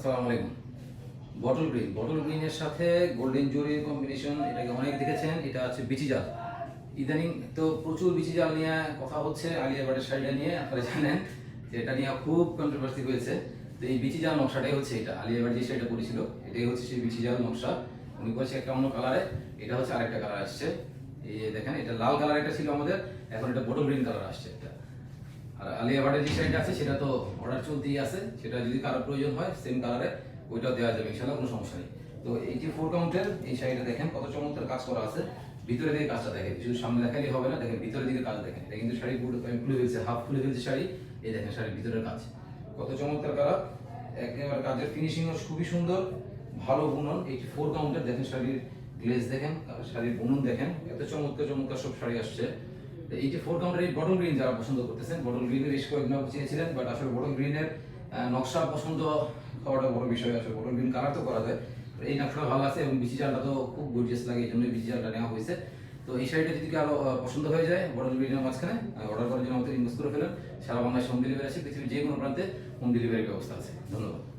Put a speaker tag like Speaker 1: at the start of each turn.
Speaker 1: আসসালামু আলাইকুম। বটল গ্রিনের সাথে গোল্ডেন জরির কম্বিনেশন, এটাকে অনেক দেখেছেন। এটা আছে বিচি জাল। ইদানিং তো প্রচুর বিচি জাল নিয়ে কথা হচ্ছে। আলিয়া ভাটের শাড়িটা নিয়ে আপনারা জানেন যে এটা নিয়ে খুব কন্ট্রোভার্সি হয়েছে। তো এই বিচি জাল নকশাটাই হচ্ছে এটা, আলিয়া ভাট যে শাড়িটা পরেছিল এটাই হচ্ছে সেই বিচি জাল নকশা। উনি করেছে একটা অন্য কালারে, এটা হচ্ছে আরেকটা কালার আসছে। এই দেখেন, এটা লাল কালার একটা ছিল আমাদের, এখন এটা বটল গ্রিন কালার আসছে একটা। আর আলিয়া ভাটের যে শাড়িটা আছে সেটা তো অর্ডার চলতেই আছে, সেটা যদি কারো প্রয়োজন হয় সেম কালারে ওইটাও দেওয়া যাবে ইনশাআল্লাহ, কোনো সমস্যা নেই। তো এই যে 4 কাউন্টের এই শাড়িটা দেখেন কত চমৎকার কাজ করা আছে। ভিতরে দিকে কাজটা দেখেন, শুধু সামনে দেখালেই হবে না, দেখেন ভিতরের দিকে কাজ দেখেন। এটা কিন্তু শাড়ি পুরো খুলে ফেলছে, হাফ খুলে ফেলছে শাড়ি। এই দেখেন শাড়ির ভিতরের কাজ কত চমৎকার কালার, একেবারে কাজের ফিনিশিংও খুবই সুন্দর, ভালো বুনন। এই 4 কাউন্টের দেখেন, শাড়ির গ্লেজ দেখেন, শাড়ির বুনন দেখেন, এত চমৎকার চমৎকার সব শাড়ি আসছে। এই যে 4 কাউন্টার এই বটল গ্রিন যারা পছন্দ করতেছেন, বটল গ্রিনের বেশ কয়েকজন চেয়েছিলেন, বাট আসলে বটল গ্রিনের নকশা পছন্দ হওয়াটা বড় বিষয়। আসলে বটল গ্রিন কালার তো করা যায়, এই নকশাটা ভালো আছে এবং বিচি জালটা তো খুব গর্জিয়াস লাগে, এই জন্য বিচি জালটা নেওয়া হয়েছে। তো এই শাড়িটা যদি কারো পছন্দ হয়ে যায় বটল গ্রিনের মাঝখানে, অর্ডার করার জন্য আমাদের ইনভেস্ট করে ফেলেন। সারা বাংলাদেশ হোম ডেলিভারি আছে, পৃথিবীর যে কোনো প্রান্তে হোম ডেলিভারির ব্যবস্থা আছে। ধন্যবাদ।